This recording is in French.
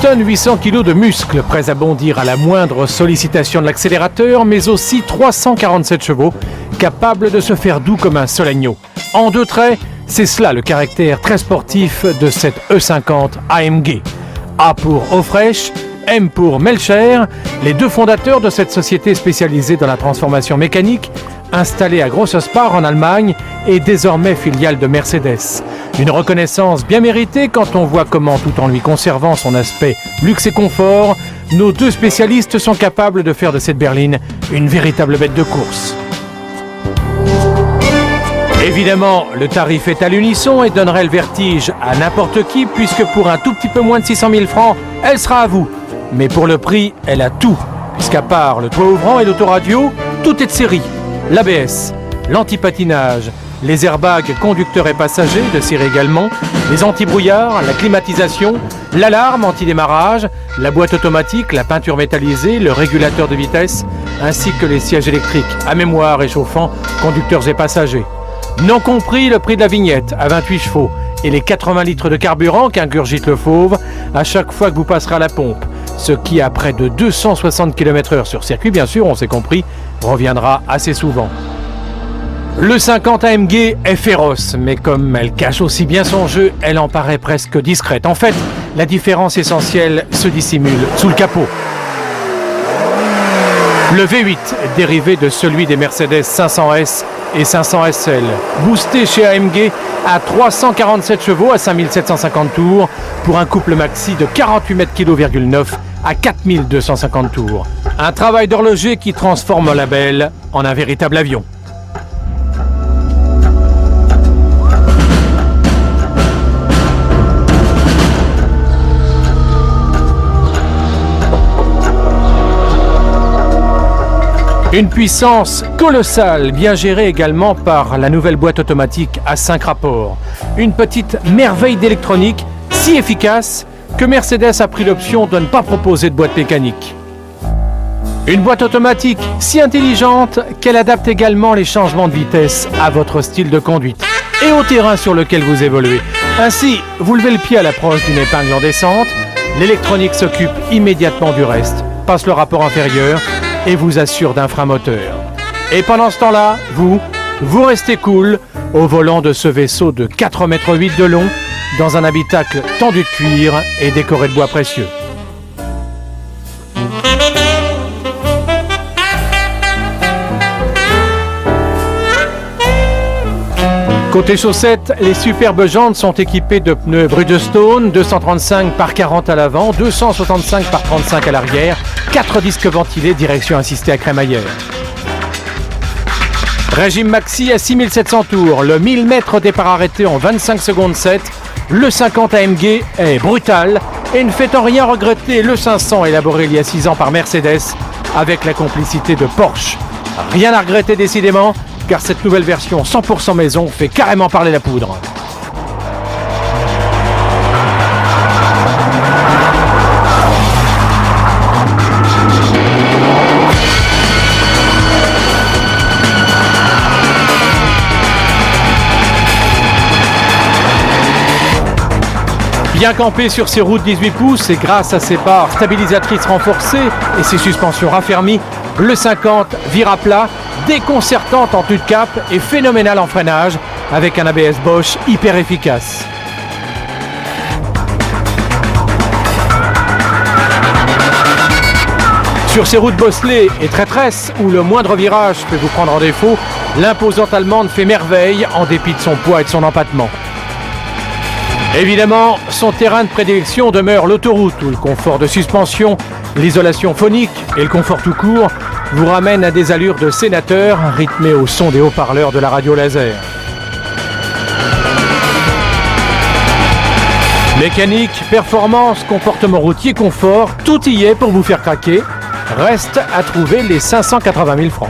tonne 800 kg de muscles, prêts à bondir à la moindre sollicitation de l'accélérateur, mais aussi 347 chevaux, capables de se faire doux comme un seul agneau. En deux traits, c'est cela le caractère très sportif de cette E50 AMG. A pour eau fraîche, M pour Melcher, les deux fondateurs de cette société spécialisée dans la transformation mécanique, installée à Grossespar en Allemagne et désormais filiale de Mercedes. Une reconnaissance bien méritée quand on voit comment, tout en lui conservant son aspect luxe et confort, nos deux spécialistes sont capables de faire de cette berline une véritable bête de course. Évidemment, le tarif est à l'unisson et donnerait le vertige à n'importe qui, puisque pour un tout petit peu moins de 600 000 francs, elle sera à vous. Mais pour le prix, elle a tout, puisqu'à part le toit ouvrant et l'autoradio, tout est de série. L'ABS, l'antipatinage, les airbags conducteurs et passagers de série également, les anti-brouillards, la climatisation, l'alarme anti-démarrage, la boîte automatique, la peinture métallisée, le régulateur de vitesse, ainsi que les sièges électriques à mémoire et chauffant, conducteurs et passagers. Non compris le prix de la vignette à 28 chevaux et les 80 litres de carburant qu'ingurgite le fauve à chaque fois que vous passerez à la pompe. Ce qui, à près de 260 km/h sur circuit, bien sûr, on s'est compris, reviendra assez souvent. Le 50 AMG est féroce, mais comme elle cache aussi bien son jeu, elle en paraît presque discrète. En fait, la différence essentielle se dissimule sous le capot. Le V8, dérivé de celui des Mercedes 500S et 500 SL, boosté chez AMG à 347 chevaux à 5750 tours pour un couple maxi de 48,9 kg à 4250 tours. Un travail d'horloger qui transforme la belle en un véritable avion. Une puissance colossale, bien gérée également par la nouvelle boîte automatique à 5 rapports. Une petite merveille d'électronique si efficace que Mercedes a pris l'option de ne pas proposer de boîte mécanique. Une boîte automatique si intelligente qu'elle adapte également les changements de vitesse à votre style de conduite et au terrain sur lequel vous évoluez. Ainsi, vous levez le pied à l'approche d'une épingle en descente, l'électronique s'occupe immédiatement du reste, passe le rapport inférieur et vous assure d'un frein moteur. Et pendant ce temps-là, vous restez cool au volant de ce vaisseau de 4,8 m de long dans un habitacle tendu de cuir et décoré de bois précieux. Côté chaussettes, les superbes jantes sont équipées de pneus Bridgestone, 235 par 40 à l'avant, 265 par 35 à l'arrière, 4 disques ventilés, direction assistée à crémaillère. Régime maxi à 6700 tours, le 1000 mètres départ arrêté en 25 secondes 7, le 50 AMG est brutal et ne fait en rien regretter le 500 élaboré il y a 6 ans par Mercedes avec la complicité de Porsche. Rien à regretter décidément, car cette nouvelle version 100% maison fait carrément parler la poudre. Bien campé sur ses roues de 18 pouces et grâce à ses barres stabilisatrices renforcées et ses suspensions raffermies, le 50 vire à plat, déconcertante en tue de cap et phénoménal en freinage avec un ABS Bosch hyper efficace. Sur ces routes bosselées et traîtresses où le moindre virage peut vous prendre en défaut, l'imposante allemande fait merveille en dépit de son poids et de son empattement. Évidemment, son terrain de prédilection demeure l'autoroute où le confort de suspension, l'isolation phonique et le confort tout court vous ramènent à des allures de sénateur rythmées au son des haut-parleurs de la radio laser. Mécanique, performance, comportement routier, confort, tout y est pour vous faire craquer. Reste à trouver les 580 000 francs.